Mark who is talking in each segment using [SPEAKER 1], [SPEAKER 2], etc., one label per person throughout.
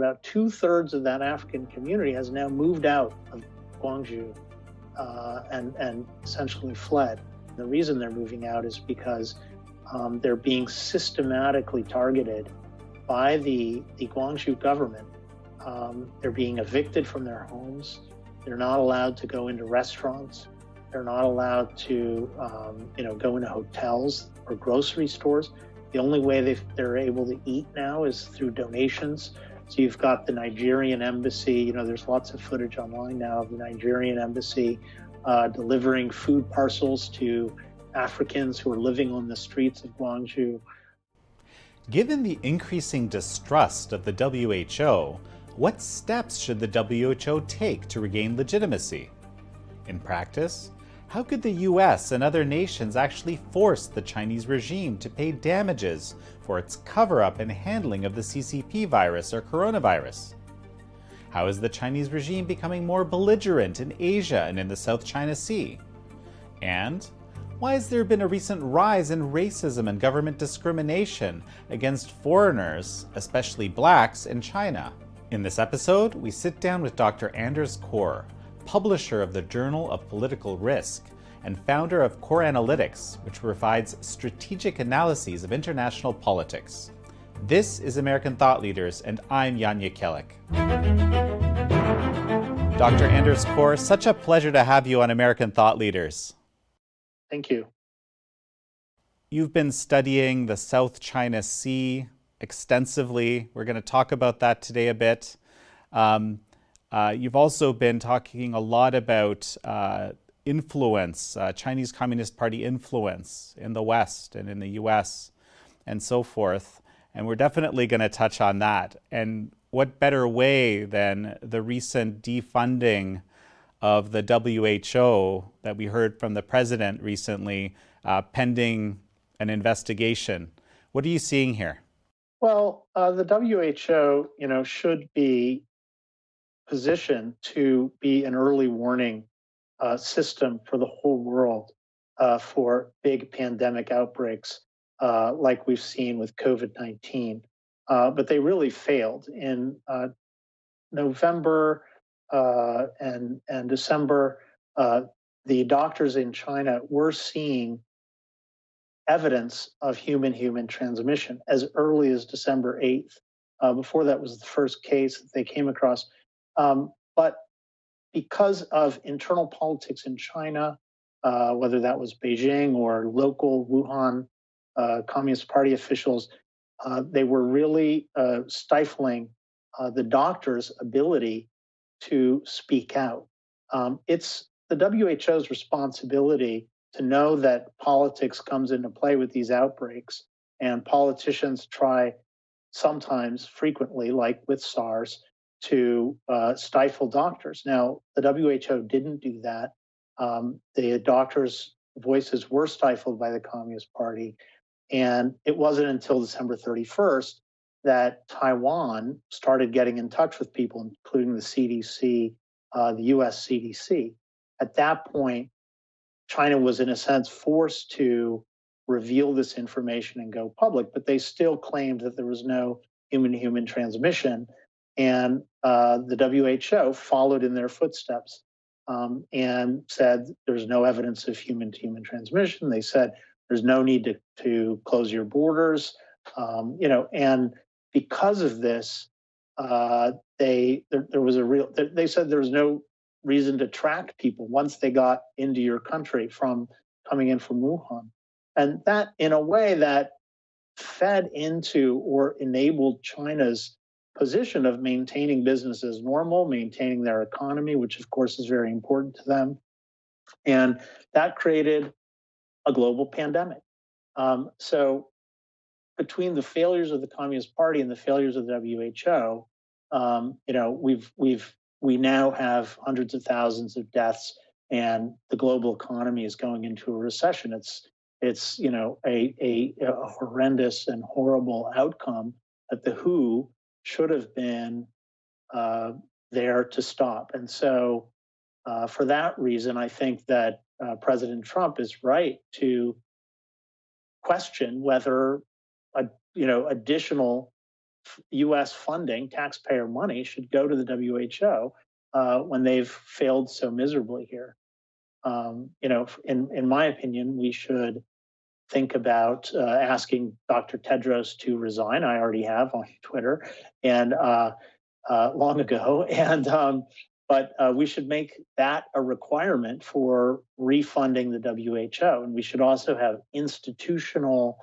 [SPEAKER 1] about 2/3 of that African community has now moved out of Gwangju and essentially fled. The reason they're moving out is because they're being systematically targeted by the Gwangju government. They're being evicted from their homes. They're not allowed to go into restaurants. They're not allowed to, go into hotels or grocery stores. The only way they're able to eat now is through donations. So you've got the Nigerian embassy. There's lots of footage online now of the Nigerian embassy delivering food parcels to Africans who are living on the streets of Gwangju.
[SPEAKER 2] Given the increasing distrust of the WHO, what steps should the WHO take to regain legitimacy? In practice, how could the US and other nations actually force the Chinese regime to pay damages for its cover-up and handling of the CCP virus or coronavirus? How is the Chinese regime becoming more belligerent in Asia and in the South China Sea? And why has there been a recent rise in racism and government discrimination against foreigners, especially blacks, in China? In this episode, we sit down with Dr. Anders Corr, publisher of the Journal of Political Risk and founder of Core Analytics, which provides strategic analyses of international politics. This is American Thought Leaders, and I'm Jan Jekielek. Dr. Anders Corr, such a pleasure to have you on American Thought Leaders.
[SPEAKER 1] Thank you.
[SPEAKER 2] You've been studying the South China Sea extensively. We're going to talk about that today a bit. You've also been talking a lot about influence, Chinese Communist Party influence in the West and in the US and so forth. And we're definitely going to touch on that. And what better way than the recent defunding of the WHO that we heard from the president recently, pending an investigation. What are you seeing here?
[SPEAKER 1] Well, the WHO, should be positioned to be an early warning system for the whole world for big pandemic outbreaks like we've seen with COVID-19. But they really failed. In November and December, the doctors in China were seeing evidence of human-human transmission as early as December 8th. Before that was the first case that they came across. But because of internal politics in China, whether that was Beijing or local Wuhan Communist Party officials, they were really stifling the doctors' ability to speak out. It's the WHO's responsibility to know that politics comes into play with these outbreaks, and politicians try sometimes, frequently, like with SARS, to stifle doctors. Now, the WHO didn't do that. The doctors' voices were stifled by the Communist Party, and it wasn't until December 31st that Taiwan started getting in touch with people, including the CDC, the US CDC. At that point, China was, in a sense, forced to reveal this information and go public, but they still claimed that there was no human-to-human transmission. And the WHO followed in their footsteps and said there's no evidence of human-to-human transmission. They said there's no need to close your borders, and because of this, they said there was no reason to track people once they got into your country from coming in from Wuhan. And that, in a way, that fed into or enabled China's position of maintaining business as normal, maintaining their economy, which of course is very important to them. And that created a global pandemic. So between the failures of the Communist Party and the failures of the WHO, we now have hundreds of thousands of deaths, and the global economy is going into a recession. It's a horrendous and horrible outcome that the WHO should have been there to stop. And so for that reason, I think that President Trump is right to question whether additional U.S. funding, taxpayer money, should go to the WHO when they've failed so miserably here. In my opinion, we should think about asking Dr. Tedros to resign. I already have on Twitter, and long ago, but we should make that a requirement for refunding the WHO, and we should also have institutional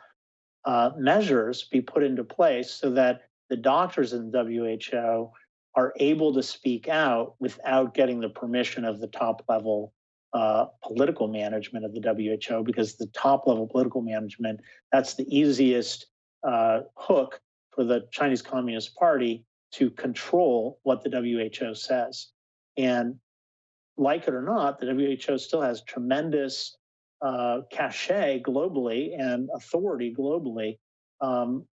[SPEAKER 1] measures be put into place so that the doctors in the WHO are able to speak out without getting the permission of the top level political management of the WHO, because the top level political management, that's the easiest hook for the Chinese Communist Party to control what the WHO says. And like it or not, the WHO still has tremendous cachet globally and authority globally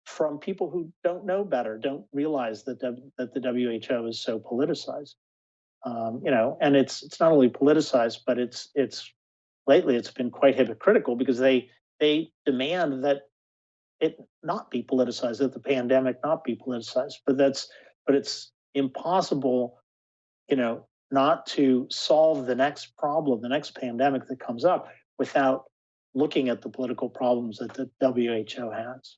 [SPEAKER 1] from people who don't know better, don't realize that the WHO is so politicized. And it's not only politicized, but it's lately it's been quite hypocritical, because they demand that it not be politicized, that the pandemic not be politicized. But it's impossible, not to solve the next problem, the next pandemic that comes up, without looking at the political problems that the WHO has.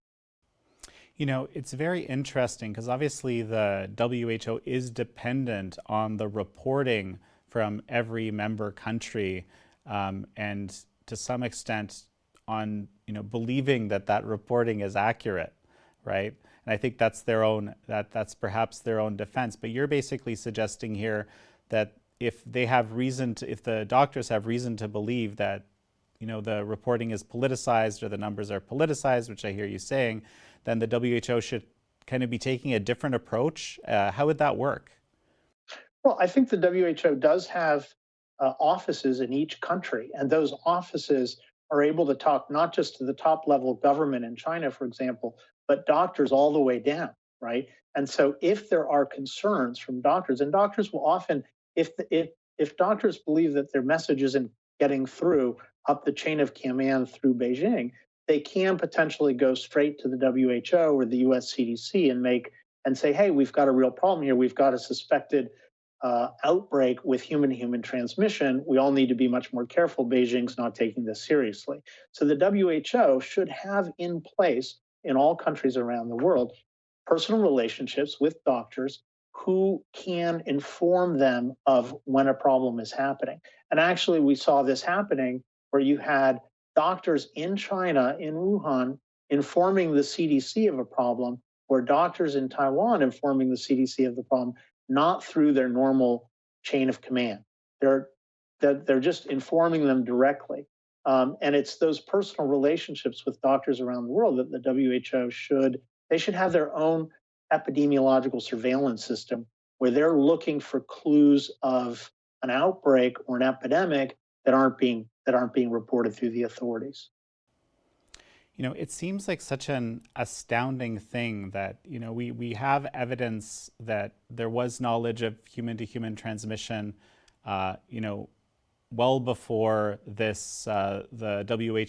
[SPEAKER 2] It's very interesting because obviously the WHO is dependent on the reporting from every member country, and to some extent on believing that reporting is accurate, right? And I think that's that's perhaps their own defense. But you're basically suggesting here that if the doctors have reason to believe that the reporting is politicized or the numbers are politicized, which I hear you saying, then the WHO should kind of be taking a different approach. How would that work?
[SPEAKER 1] Well, I think the WHO does have offices in each country, and those offices are able to talk not just to the top level government in China, for example, but doctors all the way down, right? And so if there are concerns from doctors, and doctors will often, if doctors believe that their message isn't getting through up the chain of command through Beijing, they can potentially go straight to the WHO or the US CDC and say, hey, we've got a real problem here. We've got a suspected outbreak with human-to-human transmission. We all need to be much more careful. Beijing's not taking this seriously. So the WHO should have in place in all countries around the world personal relationships with doctors who can inform them of when a problem is happening. And actually, we saw this happening where you had doctors in China, in Wuhan, informing the CDC of a problem, or doctors in Taiwan informing the CDC of the problem, not through their normal chain of command. They're just informing them directly. And it's those personal relationships with doctors around the world that the WHO should have their own epidemiological surveillance system where they're looking for clues of an outbreak or an epidemic that aren't being reported through the authorities.
[SPEAKER 2] It seems like such an astounding thing that, we have evidence that there was knowledge of human-to-human transmission, well before this, the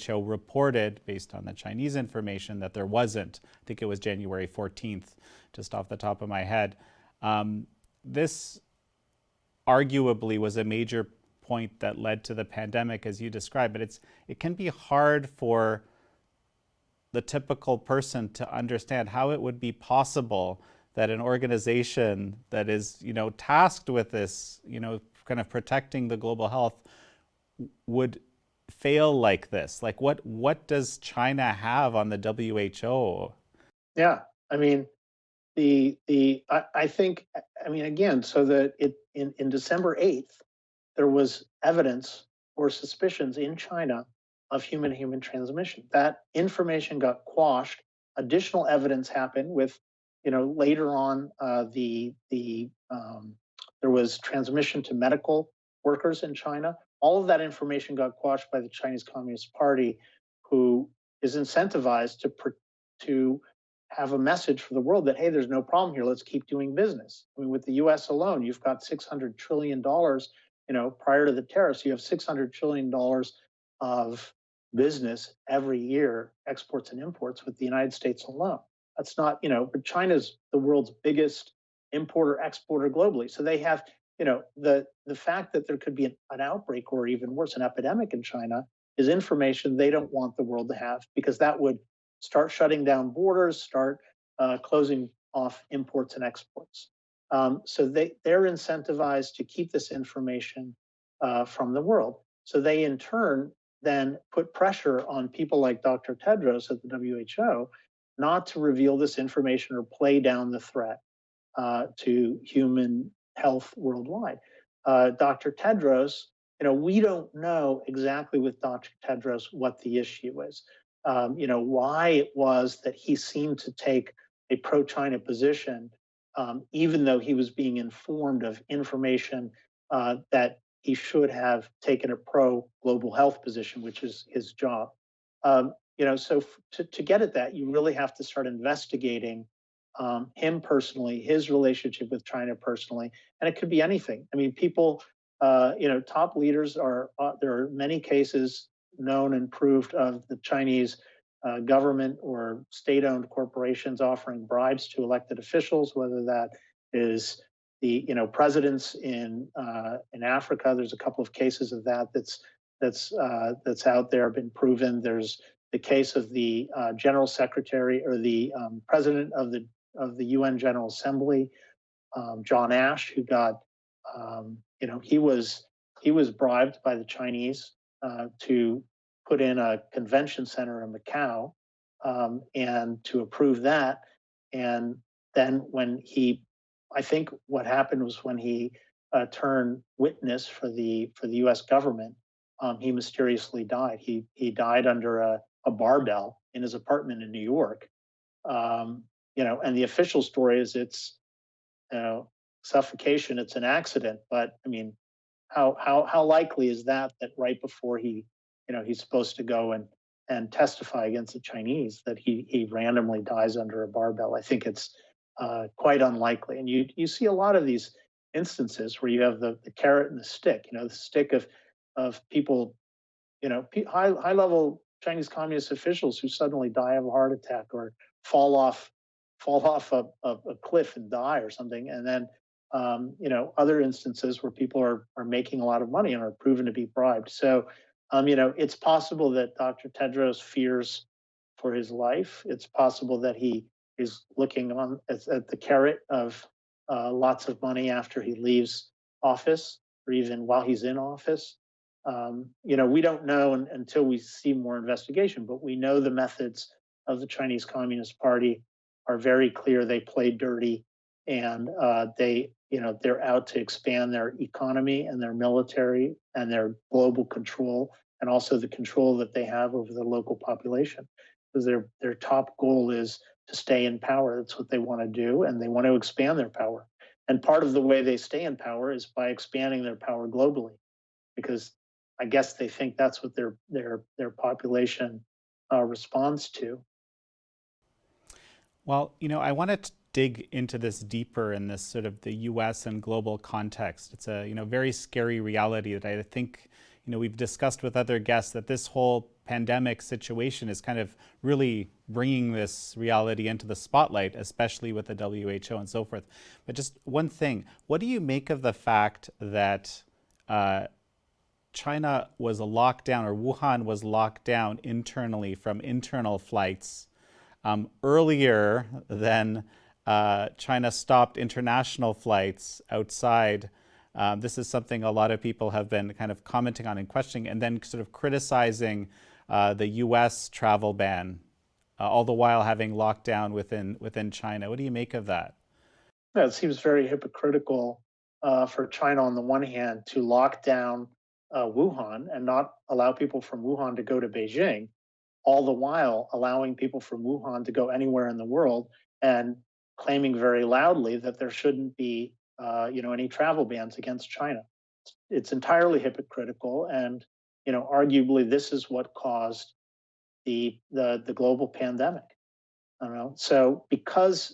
[SPEAKER 2] WHO reported, based on the Chinese information, that there wasn't. I think it was January 14th, just off the top of my head. This arguably was a major point that led to the pandemic, as you described, but it can be hard for the typical person to understand how it would be possible that an organization that is, tasked with this, kind of protecting the global health would fail like this. Like what does China have on the WHO?
[SPEAKER 1] Yeah, I mean, I think, again, so that in December 8th, there was evidence or suspicions in China of human-to-human transmission. That information got quashed. Additional evidence happened with, later on, there was transmission to medical workers in China. All of that information got quashed by the Chinese Communist Party, who is incentivized to have a message for the world that, hey, there's no problem here. Let's keep doing business. With the U.S. alone, you've got $600 trillion. Prior to the tariffs, you have $600 trillion of business every year, exports and imports, with the United States alone. That's not, but China's the world's biggest importer exporter globally. So they have, the fact that there could be an outbreak or even worse, an epidemic in China is information they don't want the world to have, because that would start shutting down borders, start closing off imports and exports. So they're incentivized to keep this information from the world. So they in turn then put pressure on people like Dr. Tedros at the WHO not to reveal this information or play down the threat to human health worldwide. Dr. Tedros, we don't know exactly with Dr. Tedros what the issue is. Why it was that he seemed to take a pro-China position, even though he was being informed of information that he should have taken a pro-global health position, which is his job. So to get at that, you really have to start investigating him personally, his relationship with China personally, and it could be anything. I mean, people, top leaders are, there are many cases known and proved of the Chinese government or state-owned corporations offering bribes to elected officials, whether that is the presidents in Africa. There's a couple of cases of that that's out there, been proven. There's the case of the general secretary or the president of the UN General Assembly, John Ash, who got he was bribed by the Chinese to put in a convention center in Macau and to approve that. And then when I think what happened was when he turned witness for the U.S. government, he mysteriously died. He died under a barbell in his apartment in New York. And the official story is it's suffocation. It's an accident. But I mean, how likely is that right before he's supposed to go and testify against the Chinese that he randomly dies under a barbell? I think it's quite unlikely. And you see a lot of these instances where you have the carrot and the stick. The stick of people, high level Chinese communist officials who suddenly die of a heart attack or fall off a cliff and die or something, and then other instances where people are making a lot of money and are proven to be bribed. So it's possible that Dr. Tedros fears for his life. It's possible that he is looking on at the carrot of lots of money after he leaves office or even while he's in office. We don't know until we see more investigation, but we know the methods of the Chinese Communist Party are very clear. They play dirty, and they're out to expand their economy and their military and their global control, and also the control that they have over the local population, because their top goal is to stay in power. That's what they want to do, and they want to expand their power. And part of the way they stay in power is by expanding their power globally, because I guess they think that's what their population responds to.
[SPEAKER 2] Well, I want to dig into this deeper in this sort of the U.S. and global context. It's a very scary reality that I think we've discussed with other guests, that this whole pandemic situation is kind of really bringing this reality into the spotlight, especially with the WHO and so forth. But just one thing, what do you make of the fact that China was locked down, or Wuhan was locked down internally from internal flights earlier than China stopped international flights outside? This is something a lot of people have been kind of commenting on and questioning, and then sort of criticizing the U.S. travel ban, all the while having lockdown within China. What do you make of that?
[SPEAKER 1] Yeah, it seems very hypocritical for China on the one hand to lock down Wuhan and not allow people from Wuhan to go to Beijing, all the while allowing people from Wuhan to go anywhere in the world and claiming very loudly that there shouldn't be any travel bans against China. It's entirely hypocritical, and arguably this is what caused the global pandemic. I don't know. So because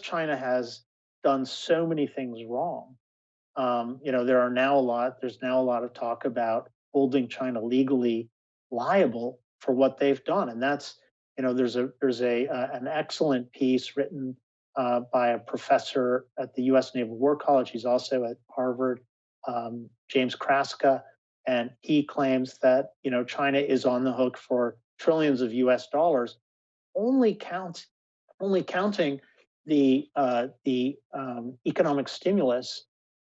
[SPEAKER 1] China has done so many things wrong, there's now a lot of talk about holding China legally liable for what they've done, and that's there's an excellent piece written by a professor at the U.S. Naval War College. He's also at Harvard, James Kraska, and he claims that China is on the hook for trillions of U.S. dollars, only counting the economic stimulus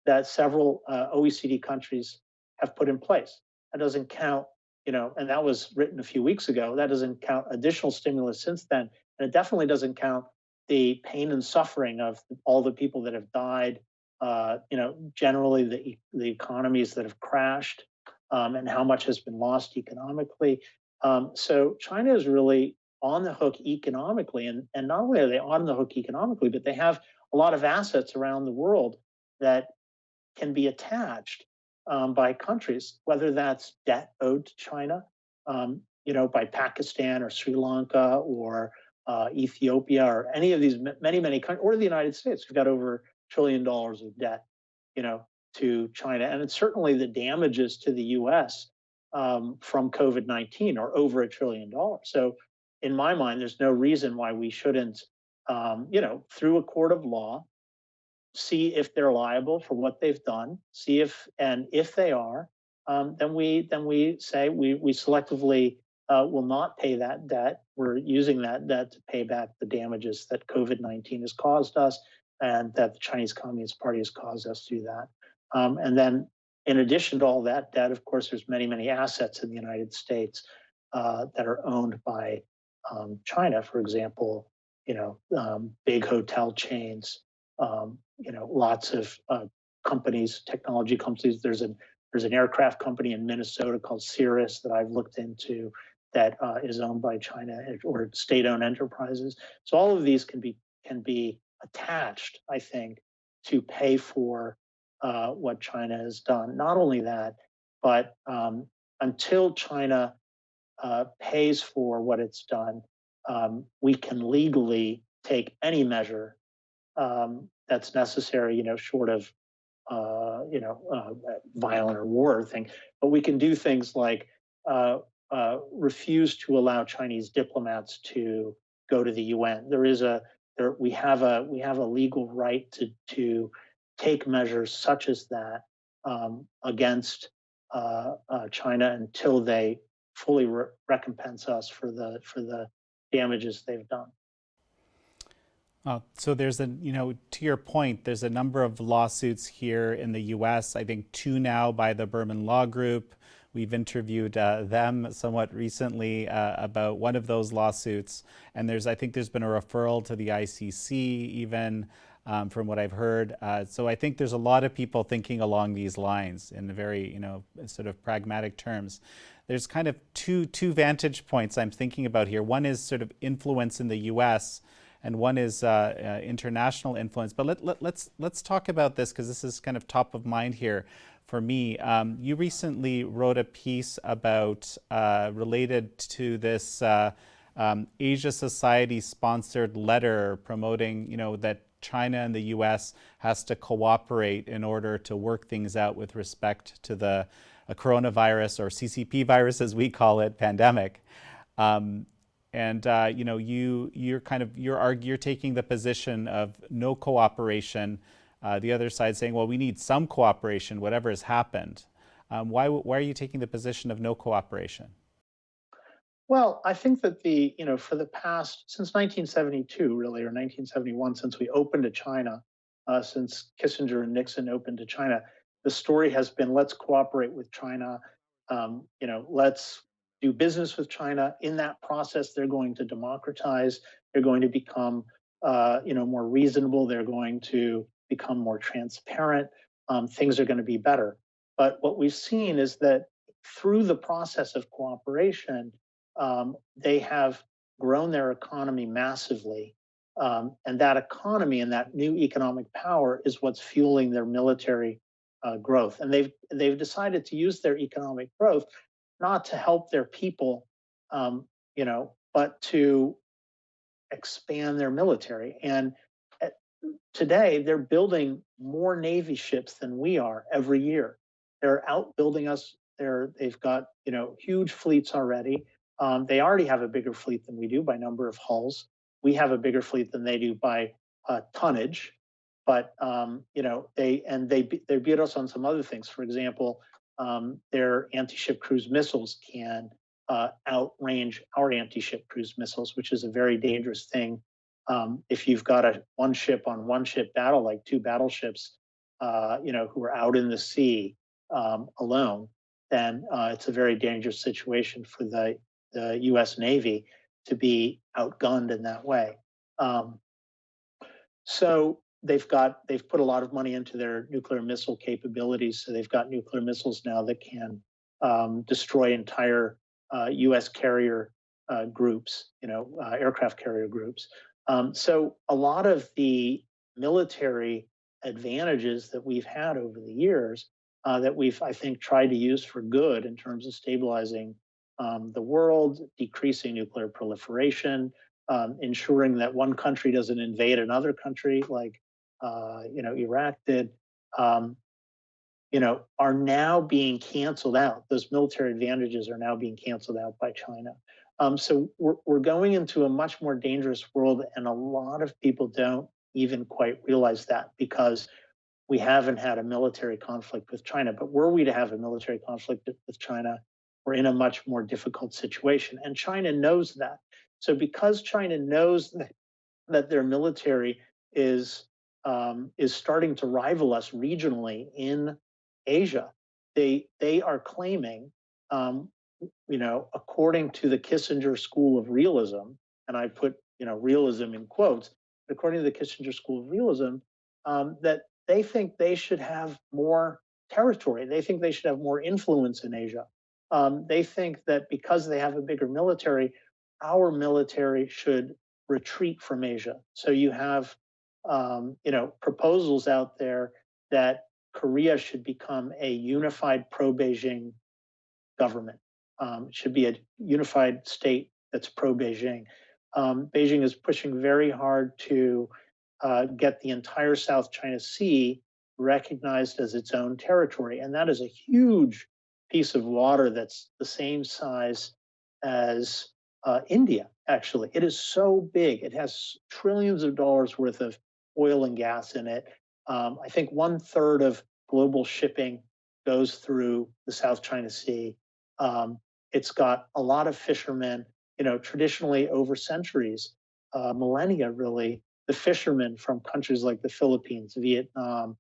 [SPEAKER 1] that several OECD countries have put in place. That doesn't count, and that was written a few weeks ago. That doesn't count additional stimulus since then, and it definitely doesn't count the pain and suffering of all the people that have died. Generally the economies that have crashed, and how much has been lost economically. So China is really on the hook economically, and not only are they on the hook economically, but they have a lot of assets around the world that can be attached by countries, whether that's debt owed to China, by Pakistan or Sri Lanka or Ethiopia or any of these many countries, or the United States. We've got over $1 trillion of debt, to China, and it's certainly the damages to the U.S. From COVID-19 are over $1 trillion. So, in my mind, there's no reason why we shouldn't, through a court of law, see if they're liable for what they've done. See if they are, then we say we selectively will not pay that debt. We're using that debt to pay back the damages that COVID-19 has caused us, and that the Chinese Communist Party has caused us to do that. And then, in addition to all that debt, of course, there's many assets in the United States that are owned by China. For example, big hotel chains, lots of companies, technology companies. There's an aircraft company in Minnesota called Cirrus that I've looked into that is owned by China, or state-owned enterprises. So all of these can be attached, I think, to pay for what China has done. Not only that, but until China pays for what it's done, we can legally take any measure that's necessary, short of violent or war thing. But we can do things like refuse to allow Chinese diplomats to go to the UN. We have a legal right to take measures such as that against China until they fully recompense us for the damages they've done.
[SPEAKER 2] So there's to your point, there's a number of lawsuits here in the U.S. I think 2 now by the Berman Law Group. We've interviewed them somewhat recently about one of those lawsuits, and I think there's been a referral to the ICC even, from what I've heard. So I think there's a lot of people thinking along these lines in very sort of pragmatic terms. There's kind of two vantage points I'm thinking about here. One is sort of influence in the U.S., and one is international influence. But let's talk about this, because this is kind of top of mind here for me. You recently wrote a piece about related to this Asia Society-sponsored letter promoting, that China and the U.S. has to cooperate in order to work things out with respect to the coronavirus, or CCP virus as we call it, pandemic. You're taking the position of no cooperation. The other side saying, well, we need some cooperation, whatever has happened. Why are you taking the position of no cooperation?
[SPEAKER 1] Well, I think that for the past, since 1972, really, or 1971, since we opened to China, since Kissinger and Nixon opened to China, the story has been, let's cooperate with China. Let's do business with China. In that process, they're going to democratize. They're going to become, more reasonable. They're going to become more transparent. Things are going to be better. But what we've seen is that through the process of cooperation, they have grown their economy massively. And that economy and that new economic power is what's fueling their military growth. And they've decided to use their economic growth not to help their people, but to expand their military. And today, they're building more Navy ships than we are every year. They're outbuilding us. They've got huge fleets already. They already have a bigger fleet than we do by number of hulls. We have a bigger fleet than they do by tonnage. But they beat us on some other things. For example, their anti-ship cruise missiles can outrange our anti-ship cruise missiles, which is a very dangerous thing. If you've got a one-ship battle, like two battleships, who are out in the sea alone, then it's a very dangerous situation for the U.S. Navy to be outgunned in that way. So they've put a lot of money into their nuclear missile capabilities. So they've got nuclear missiles now that can destroy entire U.S. carrier groups, aircraft carrier groups. So a lot of the military advantages that we've had over the years that we've, I think, tried to use for good in terms of stabilizing the world, decreasing nuclear proliferation, ensuring that one country doesn't invade another country like Iraq did, are now being canceled out. Those military advantages are now being canceled out by China. So we're going into a much more dangerous world, and a lot of people don't even quite realize that because we haven't had a military conflict with China. But were we to have a military conflict with China, we're in a much more difficult situation. And China knows that. So because China knows that their military is starting to rival us regionally in Asia, they are claiming, according to the Kissinger School of Realism, and I put realism in quotes, according to the Kissinger School of Realism, that they think they should have more territory. They think they should have more influence in Asia. They think that because they have a bigger military, our military should retreat from Asia. So you have, proposals out there that Korea should become a unified pro-Beijing government. It should be a unified state that's pro-Beijing. Beijing is pushing very hard to get the entire South China Sea recognized as its own territory. And that is a huge piece of water that's the same size as India, actually. It is so big. It has trillions of dollars worth of oil and gas in it. I think 1/3 of global shipping goes through the South China Sea. It's got a lot of fishermen, traditionally over centuries, millennia really, the fishermen from countries like the Philippines, Vietnam,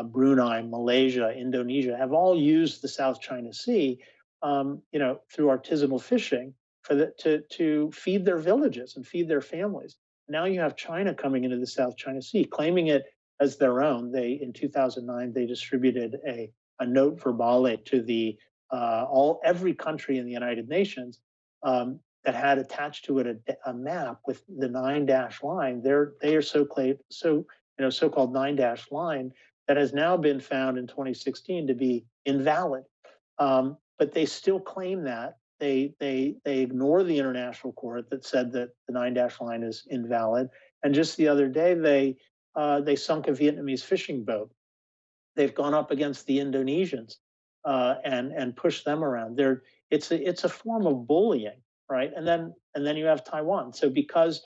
[SPEAKER 1] Brunei, Malaysia, Indonesia have all used the South China Sea, through artisanal fishing to feed their villages and feed their families. Now you have China coming into the South China Sea, claiming it as their own. In 2009, they distributed a note verbale to every country in the United Nations that had attached to it a map with the 9-dash line. They are so-called 9-dash line that has now been found in 2016 to be invalid. But they still claim that. They ignore the international court that said that the 9-dash line is invalid. And just the other day, they sunk a Vietnamese fishing boat. They've gone up against the Indonesians and pushed them around. It's a form of bullying, right? And then you have Taiwan. So because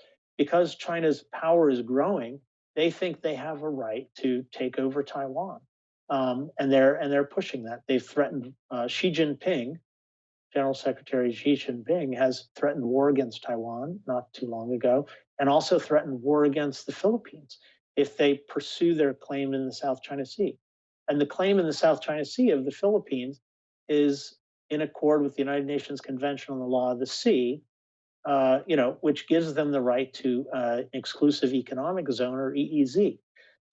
[SPEAKER 1] China's power is growing, they think they have a right to take over Taiwan, and they're pushing that. They've threatened Xi Jinping. General Secretary Xi Jinping has threatened war against Taiwan not too long ago, and also threatened war against the Philippines if they pursue their claim in the South China Sea. And the claim in the South China Sea of the Philippines is in accord with the United Nations Convention on the Law of the Sea, which gives them the right to exclusive economic zone, or EEZ.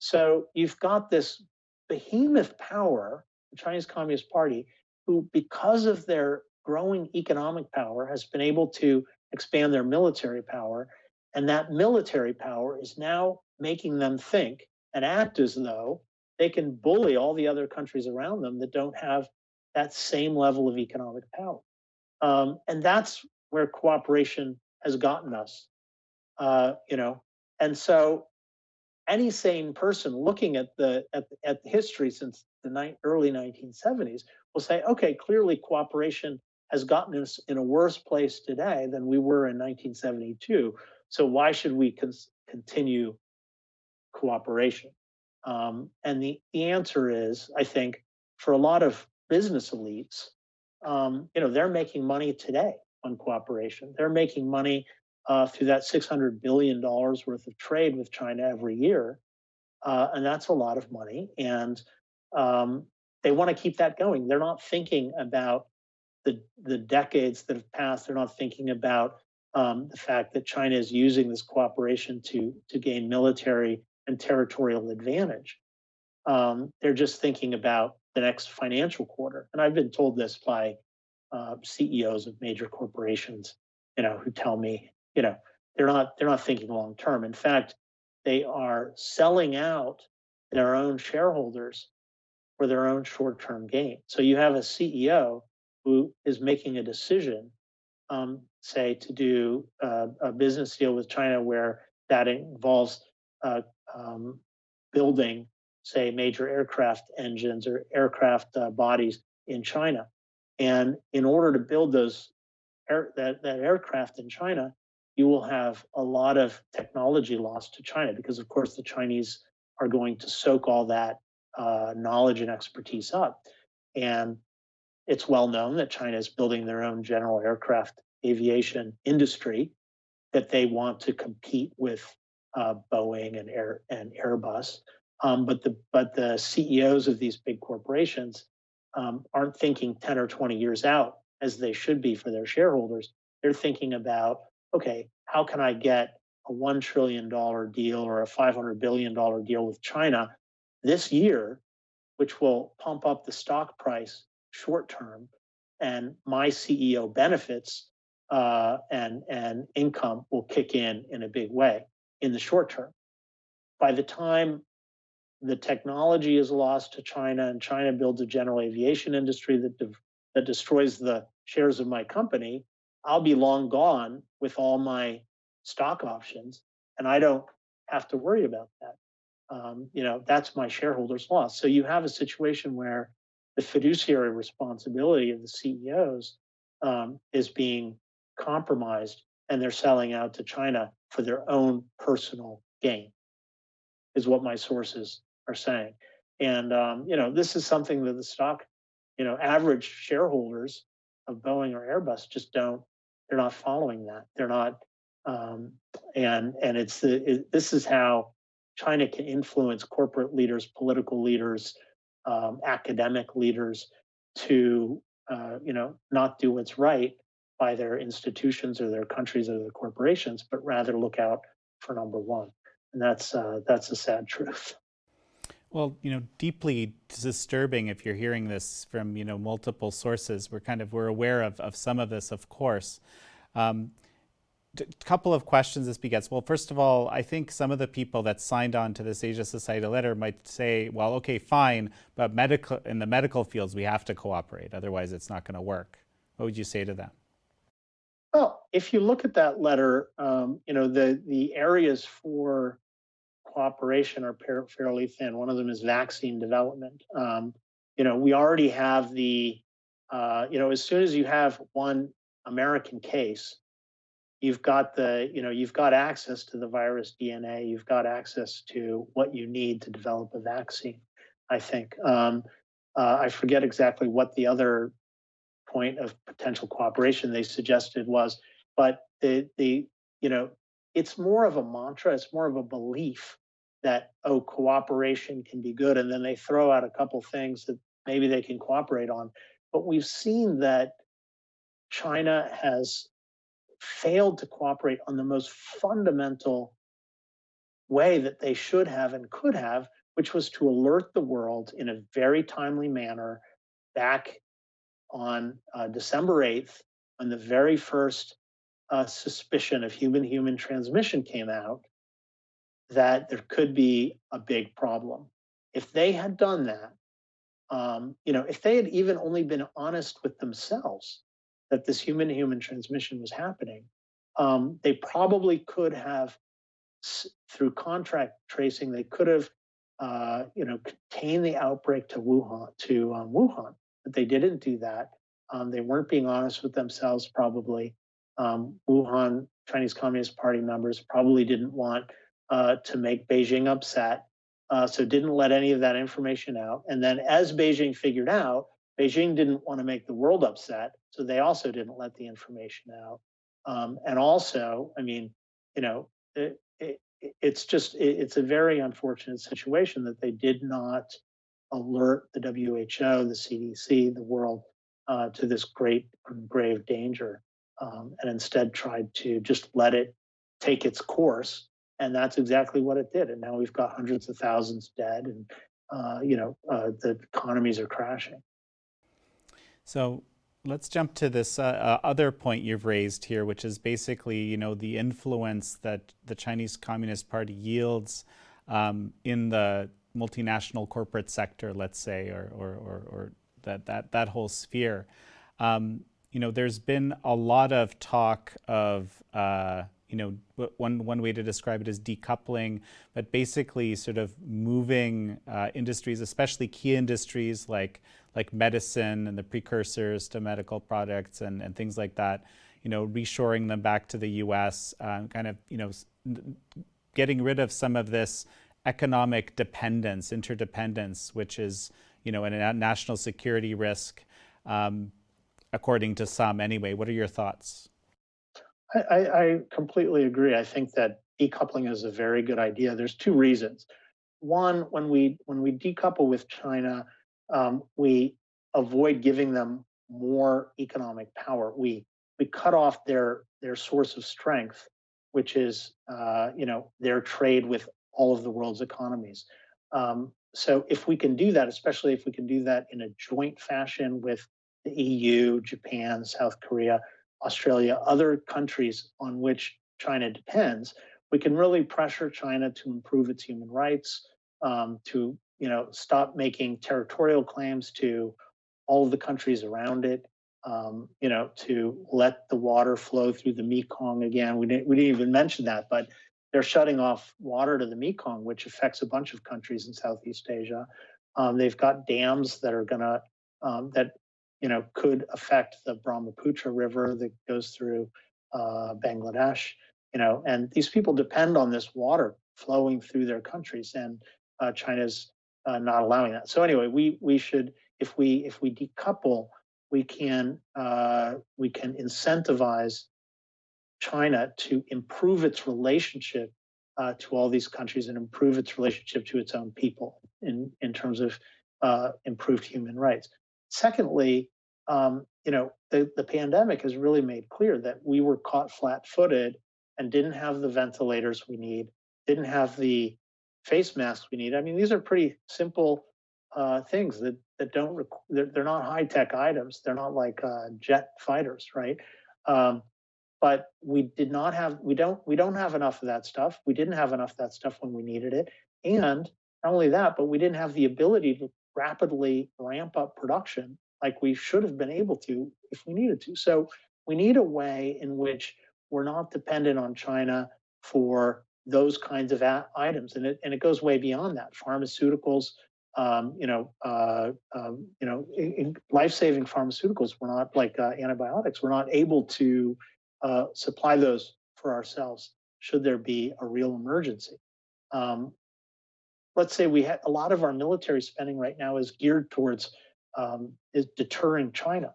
[SPEAKER 1] So you've got this behemoth power, the Chinese Communist Party, who, because of their growing economic power, has been able to expand their military power. And that military power is now making them think and act as though they can bully all the other countries around them that don't have that same level of economic power. And that's where cooperation has gotten us, And so any sane person looking at the history since the early 1970s will say, okay, clearly cooperation has gotten us in a worse place today than we were in 1972. So why should we continue cooperation? And the answer is, I think, for a lot of business elites, they're making money today on cooperation. They're making money through that $600 billion worth of trade with China every year. And that's a lot of money. And they want to keep that going. They're not thinking about the decades that have passed. They're not thinking about the fact that China is using this cooperation to gain military and territorial advantage. They're just thinking about the next financial quarter. And I've been told this by CEOs of major corporations, who tell me, they're not thinking long term. In fact, they are selling out their own shareholders for their own short-term gain. So you have a CEO who is making a decision, say, to do a business deal with China where that involves building, say, major aircraft engines or aircraft bodies in China. And in order to build that aircraft in China, you will have a lot of technology loss to China because, of course, the Chinese are going to soak all that knowledge and expertise up. And it's well known that China is building their own general aircraft aviation industry, that they want to compete with Boeing and Airbus. But the CEOs of these big corporations aren't thinking 10 or 20 years out as they should be for their shareholders. They're thinking about, okay, how can I get a $1 trillion deal or a $500 billion deal with China this year, which will pump up the stock price short term, and my CEO benefits and income will kick in a big way in the short term. By the time the technology is lost to China and China builds a general aviation industry that destroys the shares of my company, I'll be long gone with all my stock options, and I don't have to worry about that. That's my shareholders' loss. So you have a situation where the fiduciary responsibility of the CEOs is being compromised, and they're selling out to China for their own personal gain, is what my sources are saying. And this is something that the stock, average shareholders of Boeing or Airbus just they're not following that. They're not, and this is how China can influence corporate leaders, political leaders, academic leaders to, not do what's right by their institutions or their countries or their corporations, but rather look out for number one. And that's a sad truth.
[SPEAKER 2] Well, deeply disturbing if you're hearing this from, multiple sources. We're aware of some of this, of course. Couple of questions this begets. Well, first of all, I think some of the people that signed on to this Asia Society letter might say, well, okay, fine, but in the medical fields, we have to cooperate. Otherwise, it's not going to work. What would you say to them?
[SPEAKER 1] Well, if you look at that letter, the areas for cooperation are fairly thin. One of them is vaccine development. We already have as soon as you have one American case, you've got access to the virus DNA. You've got access to what you need to develop a vaccine, I think. I forget exactly what the other point of potential cooperation they suggested was, but it's more of a mantra. It's more of a belief that, cooperation can be good. And then they throw out a couple things that maybe they can cooperate on. But we've seen that China has failed to cooperate on the most fundamental way that they should have and could have, which was to alert the world in a very timely manner back on December 8th, when the very first suspicion of human-human transmission came out, that there could be a big problem. If they had done that, if they had even only been honest with themselves that this human-to-human transmission was happening, they probably could have, through contract tracing, they could have, contained the outbreak to Wuhan. But they didn't do that. They weren't being honest with themselves, probably. Wuhan Chinese Communist Party members probably didn't want to make Beijing upset, so didn't let any of that information out. And then as Beijing figured out, Beijing didn't want to make the world upset, so they also didn't let the information out. And also, I mean, you know, it's a very unfortunate situation that they did not alert the WHO, the CDC, the world to this great grave danger, and instead tried to just let it take its course. And that's exactly what it did. And now we've got hundreds of thousands dead, and the economies are crashing.
[SPEAKER 2] So let's jump to this other point you've raised here, which is basically, the influence that the Chinese Communist Party yields in the multinational corporate sector, let's say, or that whole sphere. There's been a lot of talk of, one way to describe it is decoupling, but basically sort of moving industries, especially key industries like medicine and the precursors to medical products and things like that, reshoring them back to the U.S., getting rid of some of this economic dependence, interdependence, which is, a national security risk, according to some anyway. What are your thoughts?
[SPEAKER 1] I completely agree. I think that decoupling is a very good idea. There's two reasons. One, when we decouple with China, we avoid giving them more economic power. We cut off their source of strength, which is their trade with all of the world's economies. So if we can do that, especially if we can do that in a joint fashion with the EU, Japan, South Korea, Australia, other countries on which China depends, we can really pressure China to improve its human rights, to stop making territorial claims to all of the countries around it, to let the water flow through the Mekong again. We didn't even mention that, but they're shutting off water to the Mekong, which affects a bunch of countries in Southeast Asia. They've got dams that are gonna could affect the Brahmaputra River that goes through Bangladesh. And these people depend on this water flowing through their countries, and China's not allowing that. So anyway, we should, if we decouple, we can incentivize China to improve its relationship to all these countries and improve its relationship to its own people in terms of improved human rights. Secondly, the pandemic has really made clear that we were caught flat-footed and didn't have the ventilators we need, didn't have the face masks we need. I mean, these are pretty simple things that they're not high-tech items. They're not like jet fighters, right? But we don't have enough of that stuff. We didn't have enough of that stuff when we needed it. And not only that, but we didn't have the ability to rapidly ramp up production like we should have been able to if we needed to. So we need a way in which we're not dependent on China for those kinds of items. And it goes way beyond that. Pharmaceuticals, life-saving pharmaceuticals, we're not like antibiotics. We're not able to supply those for ourselves should there be a real emergency. Let's say we had a lot of our military spending right now is geared towards is deterring China.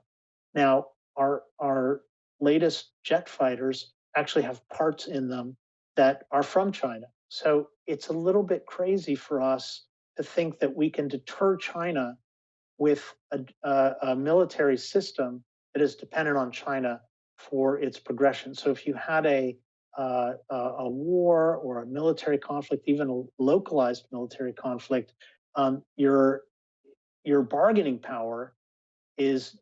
[SPEAKER 1] Now, our latest jet fighters actually have parts in them that are from China. So it's a little bit crazy for us to think that we can deter China with a military system that is dependent on China for its progression. So if you had a war or a military conflict, even a localized military conflict, your bargaining power is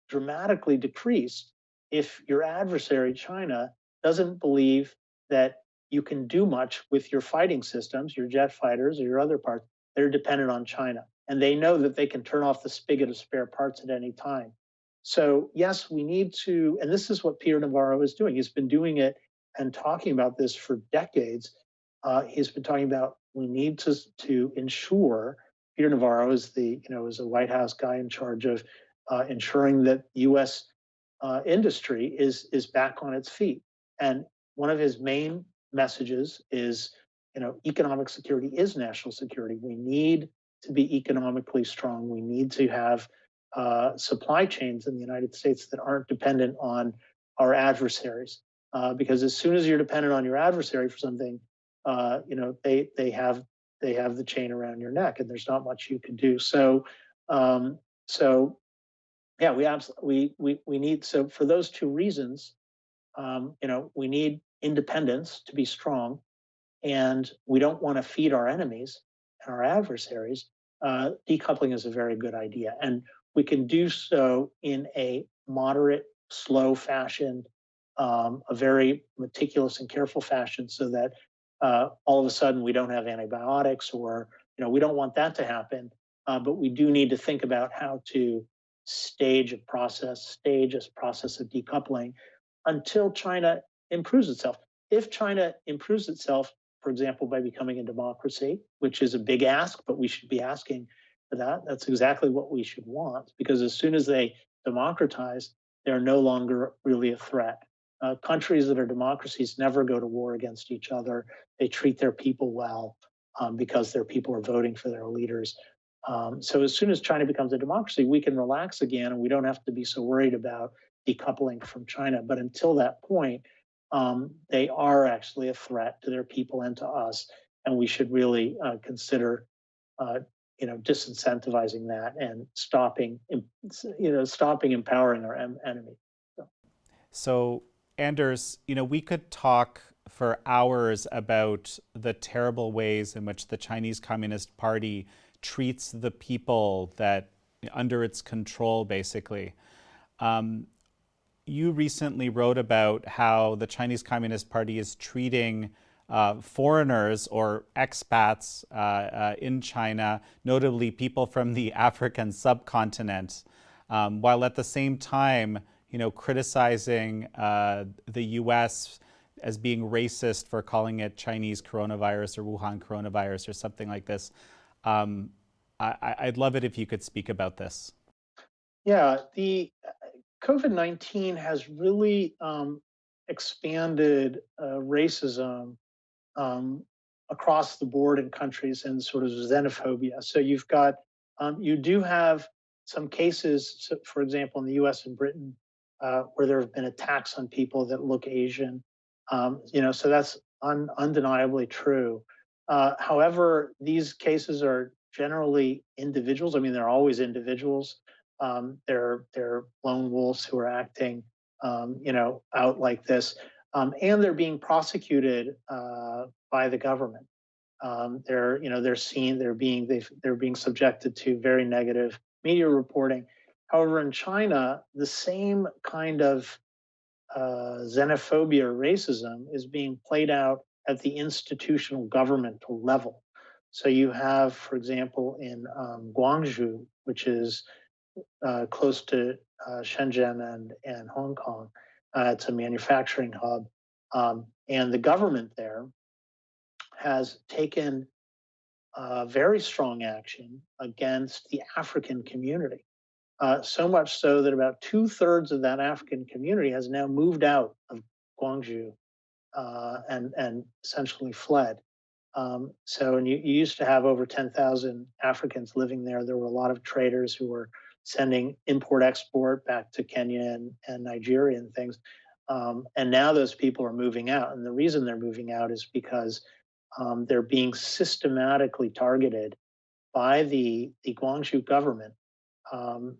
[SPEAKER 1] dramatically decreased if your adversary, China, doesn't believe that you can do much with your fighting systems, your jet fighters or your other parts that are dependent on China. And they know that they can turn off the spigot of spare parts at any time. So yes, we need to, and this is what Peter Navarro is doing. He's been doing it and talking about this for decades. He's been talking about we need to ensure. Peter Navarro is is a White House guy in charge of ensuring that U.S. Industry is back on its feet. And one of his main messages is, economic security is national security. We need to be economically strong. We need to have supply chains in the United States that aren't dependent on our adversaries. Because as soon as you're dependent on your adversary for something, they have the chain around your neck, and there's not much you can do. So yeah, we need, so for those two reasons, we need independence to be strong, and we don't want to feed our enemies and our adversaries. Decoupling is a very good idea, and we can do so in a moderate, slow fashion, a very meticulous and careful fashion, so that all of a sudden we don't have antibiotics, or we don't want that to happen. But we do need to think about how to stage a process of decoupling until China improves itself. If China improves itself, for example, by becoming a democracy, which is a big ask, but we should be asking for that. That's exactly what we should want, because as soon as they democratize, they're no longer really a threat. Countries that are democracies never go to war against each other. They treat their people well because their people are voting for their leaders. So as soon as China becomes a democracy, we can relax again, and we don't have to be so worried about decoupling from China. But until that point, they are actually a threat to their people and to us, and we should really consider, disincentivizing that and stopping empowering our enemy.
[SPEAKER 2] So, Anders, we could talk for hours about the terrible ways in which the Chinese Communist Party treats the people that under its control, basically. You recently wrote about how the Chinese Communist Party is treating foreigners or expats in China, notably people from the African subcontinent, while at the same time, criticizing the U.S. as being racist for calling it Chinese coronavirus or Wuhan coronavirus or something like this. I'd love it if you could speak about this.
[SPEAKER 1] Yeah, the COVID-19 has really expanded racism across the board in countries, and sort of xenophobia. So you do have some cases, for example, in the US and Britain, where there have been attacks on people that look Asian. So that's undeniably true. However, these cases are generally individuals. I mean, they're always individuals. They're lone wolves who are acting, out like this, and they're being prosecuted by the government. They're being subjected to very negative media reporting. However, in China, the same kind of xenophobia or racism is being played out at the institutional governmental level. So you have, for example, in Guangzhou, which is close to Shenzhen and Hong Kong, it's a manufacturing hub, and the government there has taken very strong action against the African community. So much so that about 2/3 of that African community has now moved out of Guangzhou and essentially fled. And you used to have over 10,000 Africans living there. There were a lot of traders who were sending import-export back to Kenya and Nigeria and things. And now those people are moving out. And the reason they're moving out is because they're being systematically targeted by the Guangzhou government.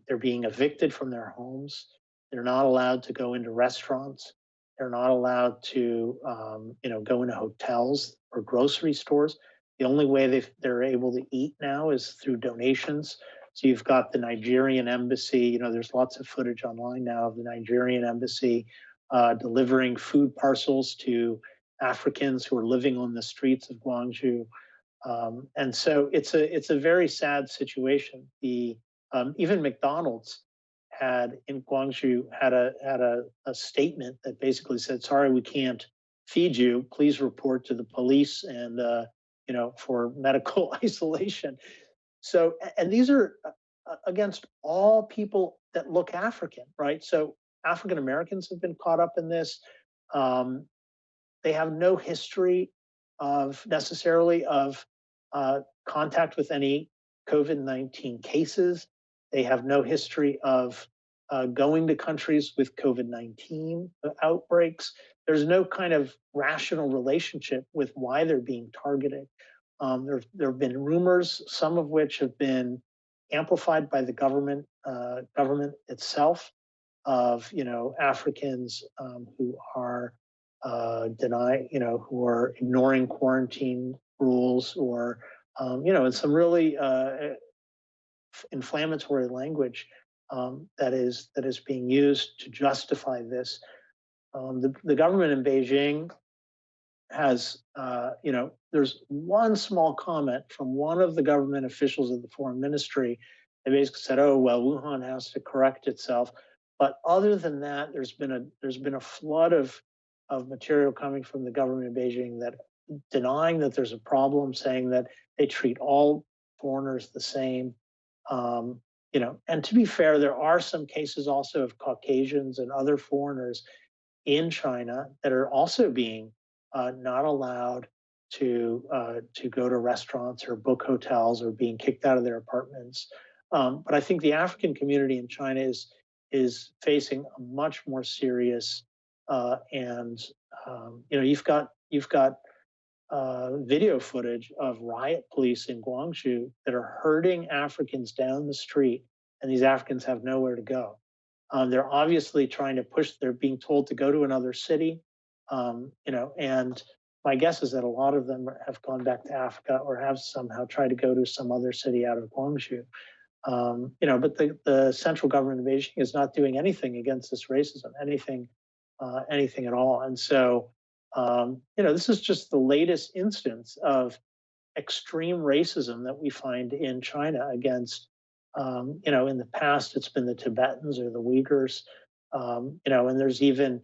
[SPEAKER 1] They're being evicted from their homes. They're not allowed to go into restaurants. They're not allowed to, go into hotels or grocery stores. The only way they're able to eat now is through donations. So you've got the Nigerian embassy. There's lots of footage online now of the Nigerian embassy delivering food parcels to Africans who are living on the streets of Guangzhou. And so it's a very sad situation. Even McDonald's in Guangzhou had a statement that basically said, "Sorry, we can't feed you. Please report to the police and for medical isolation." So, and these are against all people that look African, right? So African Americans have been caught up in this. They have no history of necessarily of contact with any COVID-19 cases. They have no history of going to countries with COVID-19 outbreaks. There's no kind of rational relationship with why they're being targeted. There have been rumors, some of which have been amplified by the government itself, of Africans who are who are ignoring quarantine rules, or in some really inflammatory language that is being used to justify this. The government in Beijing has, there's one small comment from one of the government officials of the foreign ministry. They basically said, "Oh well, Wuhan has to correct itself." But other than that, there's been a flood of material coming from the government in Beijing that denying that there's a problem, saying that they treat all foreigners the same. And to be fair, there are some cases also of Caucasians and other foreigners in China that are also being not allowed to go to restaurants or book hotels, or being kicked out of their apartments. But I think the African community in China is facing a much more serious you've got video footage of riot police in Guangzhou that are herding Africans down the street, and these Africans have nowhere to go. They're obviously trying to they're being told to go to another city, and my guess is that a lot of them have gone back to Africa, or have somehow tried to go to some other city out of Guangzhou. But the central government of Beijing is not doing anything against this racism, anything at all. And so, this is just the latest instance of extreme racism that we find in China against, in the past, it's been the Tibetans or the Uyghurs, and there's even,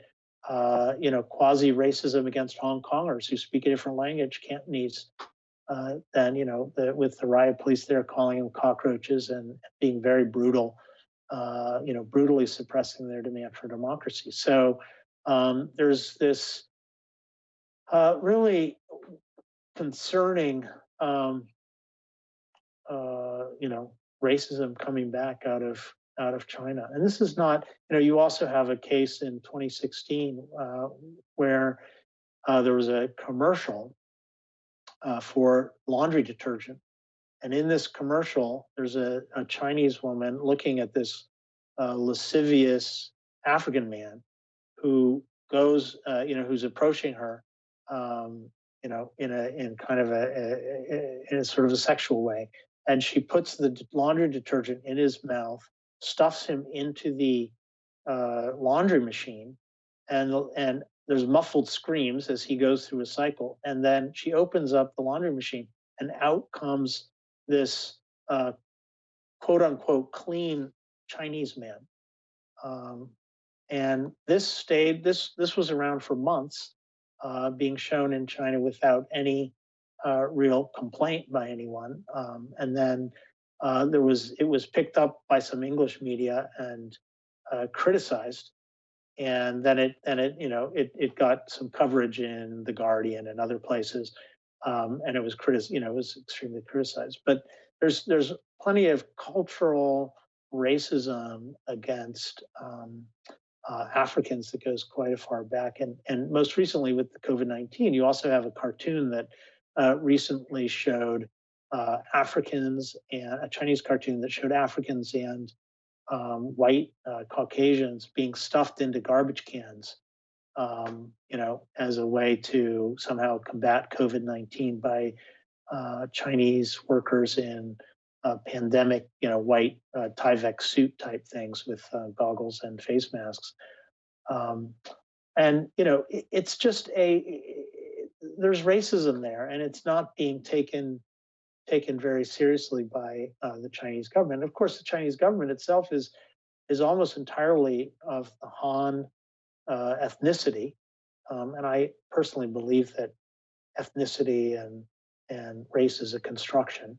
[SPEAKER 1] quasi-racism against Hong Kongers who speak a different language, Cantonese, than, with the riot police there calling them cockroaches and being very brutal, brutally suppressing their demand for democracy. So there's this really concerning, racism coming back out of China. And this is not, you also have a case in 2016 where there was a commercial for laundry detergent. And in this commercial, there's a Chinese woman looking at this lascivious African man who goes, who's approaching her, in a sort of a sexual way. And she puts the laundry detergent in his mouth, stuffs him into the laundry machine, and there's muffled screams as he goes through a cycle. And then she opens up the laundry machine, and out comes this quote unquote clean Chinese man. And this was around for months, being shown in China without any real complaint by anyone. And then it was picked up by some English media and criticized. And then it got some coverage in The Guardian and other places, and it was it was extremely criticized. But there's plenty of cultural racism against Africans that goes quite far back, and most recently with the COVID-19, you also have a cartoon that recently showed Africans, and a Chinese cartoon that showed Africans and white Caucasians being stuffed into garbage cans, as a way to somehow combat COVID-19 by Chinese workers in pandemic, white Tyvek suit type things with goggles and face masks. And, it's just there's racism there, and it's not being taken very seriously by the Chinese government. Of course, the Chinese government itself is almost entirely of the Han ethnicity, and I personally believe that ethnicity and race is a construction.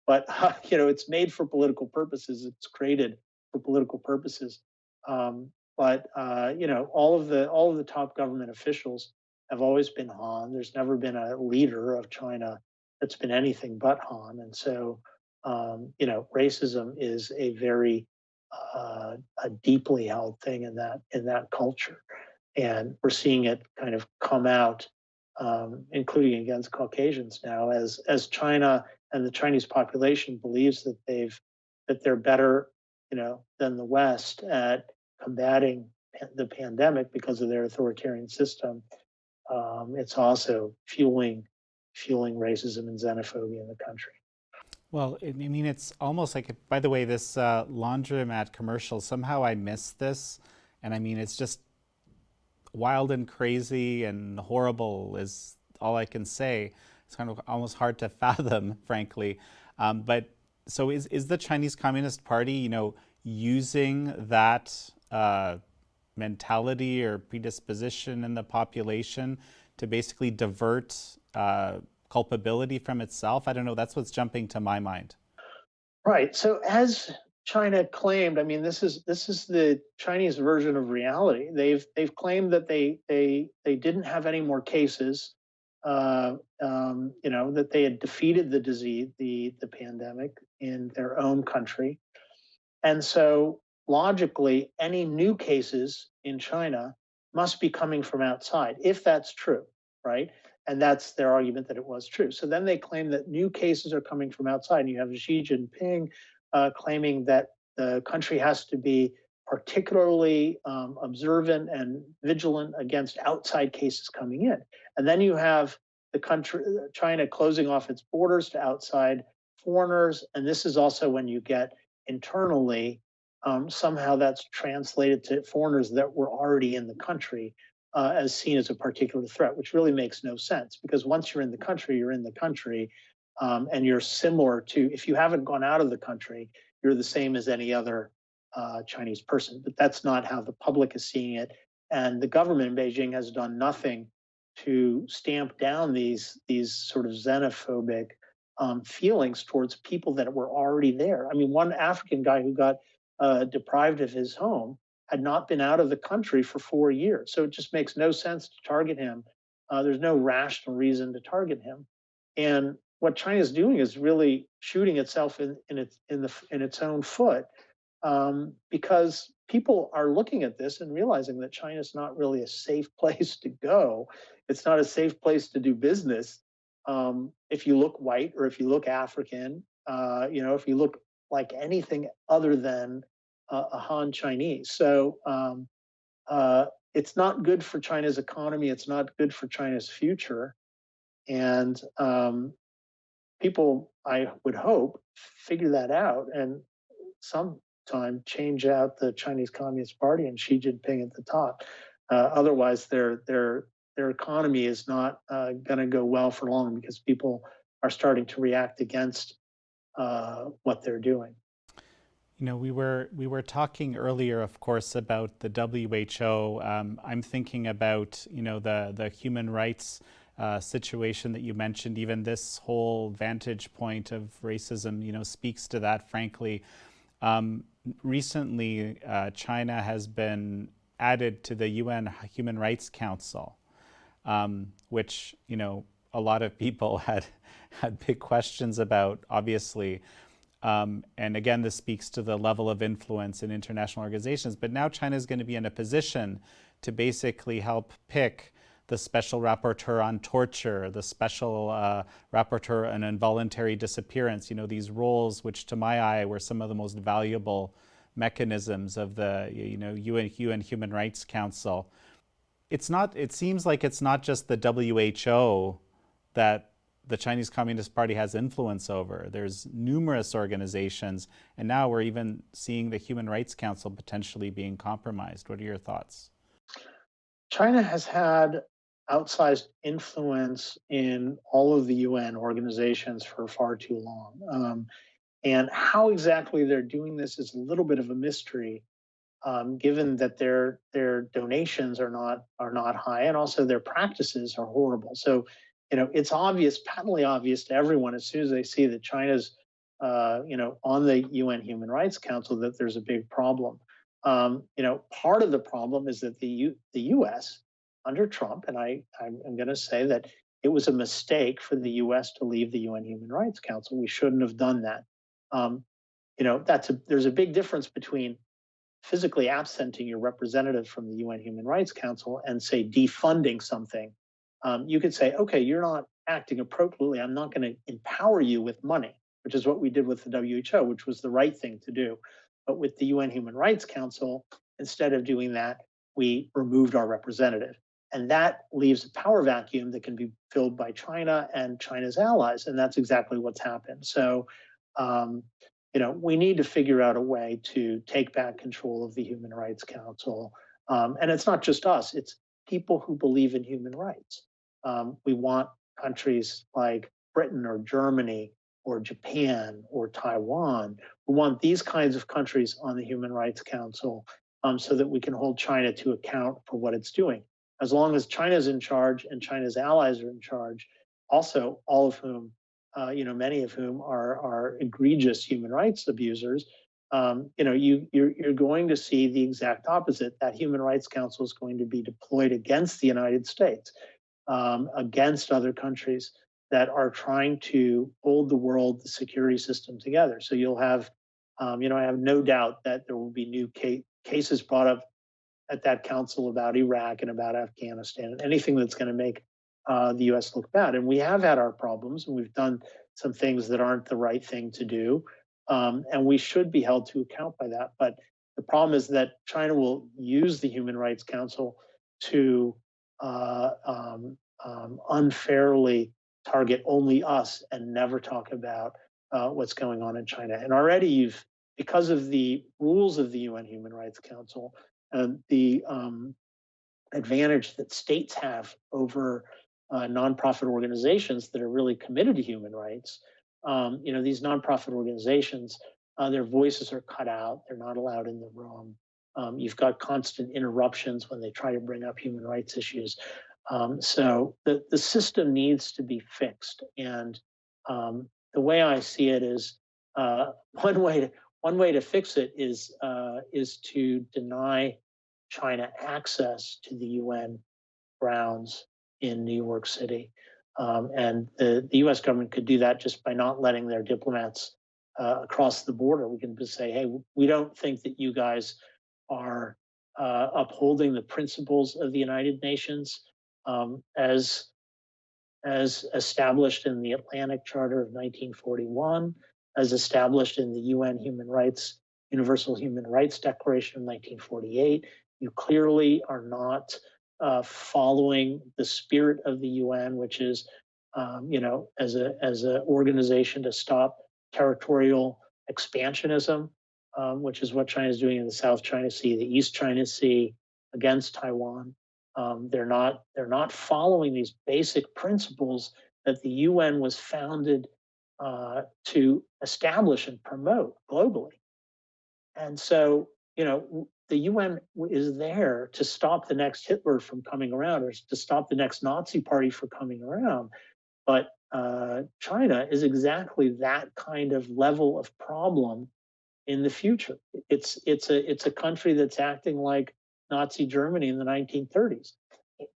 [SPEAKER 1] But it's made for political purposes. It's created for political purposes. But all of the top government officials have always been Han. There's never been a leader of China that's been anything but Han, and so racism is a very a deeply held thing in that culture, and we're seeing it kind of come out, including against Caucasians now, as China and the Chinese population believes that they're better, than the West at combating the pandemic because of their authoritarian system. It's also fueling racism and xenophobia in the country.
[SPEAKER 2] Well, I mean, it's almost like, by the way, this laundromat commercial, somehow I missed this. And I mean, it's just wild and crazy and horrible is all I can say. It's kind of almost hard to fathom, frankly. But so is the Chinese Communist Party, using that mentality or predisposition in the population to basically divert culpability from itself? I don't know. That's what's jumping to my mind.
[SPEAKER 1] Right. So as China claimed, I mean, this is the Chinese version of reality. They've claimed that they didn't have any more cases, that they had defeated the disease, the pandemic in their own country. And so logically, any new cases in China must be coming from outside, if that's true, right? And that's their argument that it was true. So then they claim that new cases are coming from outside. And you have Xi Jinping claiming that the country has to be particularly observant and vigilant against outside cases coming in. And then you have the country, China, closing off its borders to outside foreigners. And this is also when you get internally, somehow that's translated to foreigners that were already in the country as seen as a particular threat, which really makes no sense, because once you're in the country, you're in the country, and you're similar to, if you haven't gone out of the country, you're the same as any other Chinese person. But that's not how the public is seeing it. And the government in Beijing has done nothing to stamp down these sort of xenophobic feelings towards people that were already there. I mean, one African guy who got deprived of his home had not been out of the country for 4 years. So it just makes no sense to target him. There's no rational reason to target him. And what China is doing is really shooting itself in its own foot, because people are looking at this and realizing that China is not really a safe place to go. It's not a safe place to do business. If you look white or if you look African, if you look like anything other than a Han Chinese. So it's not good for China's economy. It's not good for China's future. And people, I would hope, figure that out and sometime change out the Chinese Communist Party and Xi Jinping at the top. Otherwise, their economy is not going to go well for long, because people are starting to react against what they're doing.
[SPEAKER 2] We were talking earlier, of course, about the WHO. I'm thinking about the human rights situation that you mentioned. Even this whole vantage point of racism, speaks to that. Frankly, recently China has been added to the UN Human Rights Council, which a lot of people had big questions about, obviously. And again, this speaks to the level of influence in international organizations. But now China is going to be in a position to basically help pick the special rapporteur on torture, the special rapporteur on involuntary disappearance, these roles which to my eye were some of the most valuable mechanisms of the UN Human Rights Council. It seems like it's not just the WHO that the Chinese Communist Party has influence over. There's numerous organizations, and now we're even seeing the Human Rights Council potentially being compromised. What are your thoughts?
[SPEAKER 1] China has had outsized influence in all of the UN organizations for far too long. And how exactly they're doing this is a little bit of a mystery, given that their donations are not high, and also their practices are horrible. So it's obvious, patently obvious to everyone as soon as they see that China's on the UN Human Rights Council that there's a big problem. Part of the problem is that the U.S. under Trump, and I'm going to say that it was a mistake for the U.S. to leave the UN Human Rights Council. We shouldn't have done that. There's a big difference between physically absenting your representative from the UN Human Rights Council and, say, defunding something. You could say, okay, you're not acting appropriately. I'm not going to empower you with money, which is what we did with the WHO, which was the right thing to do. But with the UN Human Rights Council, instead of doing that, we removed our representative. And that leaves a power vacuum that can be filled by China and China's allies. And that's exactly what's happened. So, we need to figure out a way to take back control of the Human Rights Council. And it's not just us, it's people who believe in human rights. We want countries like Britain or Germany or Japan or Taiwan. We want these kinds of countries on the Human Rights Council so that we can hold China to account for what it's doing. As long as China's in charge and China's allies are in charge, also all of whom, many of whom are egregious human rights abusers, you're going to see the exact opposite. That Human Rights Council is going to be deployed against the United States, against other countries that are trying to hold the world, the security system together. So you'll have, I have no doubt that there will be new cases brought up at that council about Iraq and about Afghanistan, and anything that's going to make the U.S. look bad. And we have had our problems, and we've done some things that aren't the right thing to do, and we should be held to account by that. But the problem is that China will use the Human Rights Council to unfairly target only us and never talk about what's going on in China. And already because of the rules of the UN Human Rights Council, the advantage that states have over nonprofit organizations that are really committed to human rights. These nonprofit organizations, their voices are cut out. They're not allowed in the room. You've got constant interruptions when they try to bring up human rights issues. So the system needs to be fixed. And the way I see it is one way to fix it is to deny China access to the UN grounds in New York City. And the US government could do that just by not letting their diplomats across the border. We can just say, hey, we don't think that you guys are upholding the principles of the United Nations as established in the Atlantic Charter of 1941, as established in the UN Universal Human Rights Declaration of 1948. You clearly are not following the spirit of the UN, which is, as an organization to stop territorial expansionism, which is what China is doing in the South China Sea, the East China Sea, against Taiwan. They're not following these basic principles that the UN was founded to establish and promote globally. And so, the UN is there to stop the next Hitler from coming around, or to stop the next Nazi party from coming around. But China is exactly that kind of level of problem in the future. It's a country that's acting like Nazi Germany in the 1930s,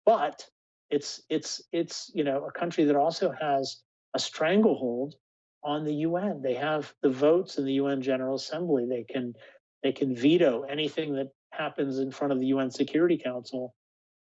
[SPEAKER 1] but it's a country that also has a stranglehold on the UN. They have the votes in the UN General Assembly. They can veto anything that happens in front of the UN Security Council,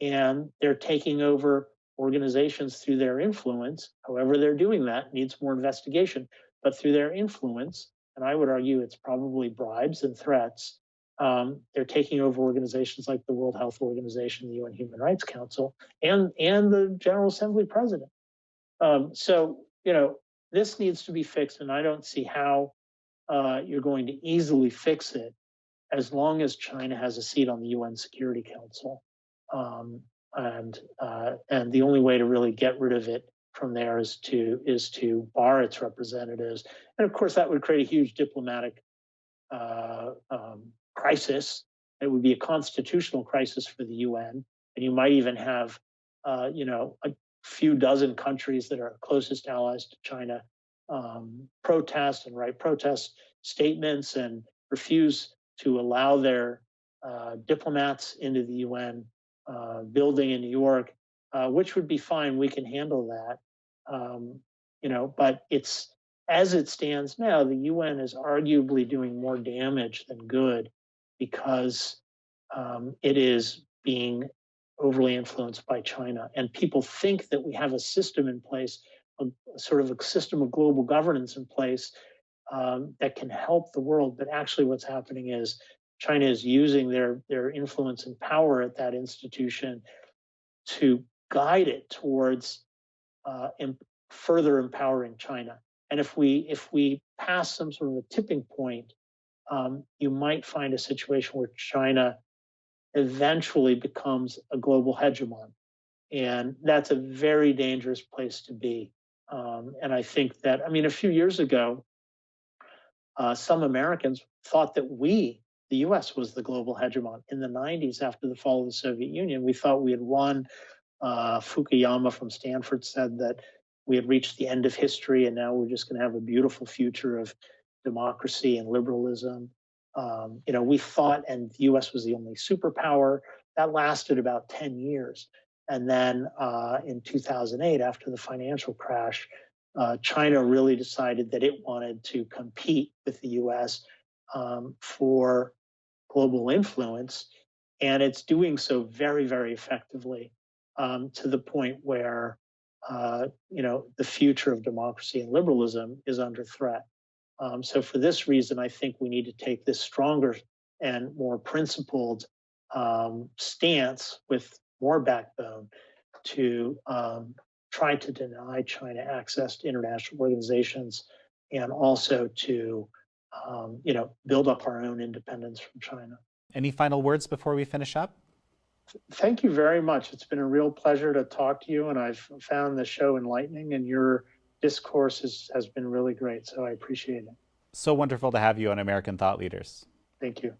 [SPEAKER 1] and they're taking over organizations through their influence. However they're doing that needs more investigation, but through their influence, and I would argue it's probably bribes and threats, they're taking over organizations like the World Health Organization, the UN Human Rights Council, and the General Assembly president. So, this needs to be fixed, and I don't see how you're going to easily fix it as long as China has a seat on the UN Security Council. And the only way to really get rid of it from there is to bar its representatives. And of course, that would create a huge diplomatic crisis. It would be a constitutional crisis for the UN. And you might even have, a few dozen countries that are closest allies to China protest and write protest statements and refuse to allow their diplomats into the UN building in New York, which would be fine. We can handle that. But as it stands now, the UN is arguably doing more damage than good because it is being overly influenced by China. And people think that we have a system in place, a sort of a system of global governance in place that can help the world. But actually what's happening is China is using their influence and power at that institution to guide it towards further empowering China. And if we pass some sort of a tipping point, you might find a situation where China eventually becomes a global hegemon. And that's a very dangerous place to be. And I think that, a few years ago, some Americans thought that the US, was the global hegemon. In the 90s, after the fall of the Soviet Union, we thought we had won. Fukuyama from Stanford said that we had reached the end of history and now we're just going to have a beautiful future of democracy and liberalism. We thought, and the US was the only superpower. That lasted about 10 years. And then in 2008, after the financial crash, China really decided that it wanted to compete with the US for global influence. And it's doing so very, very effectively to the point where, the future of democracy and liberalism is under threat. So for this reason, I think we need to take this stronger and more principled stance with more backbone to try to deny China access to international organizations and also to, build up our own independence from China.
[SPEAKER 2] Any final words before we finish up?
[SPEAKER 1] Thank you very much. It's been a real pleasure to talk to you, and I've found the show enlightening, and your discourse has been really great, so I appreciate it.
[SPEAKER 2] So wonderful to have you on American Thought Leaders.
[SPEAKER 1] Thank you.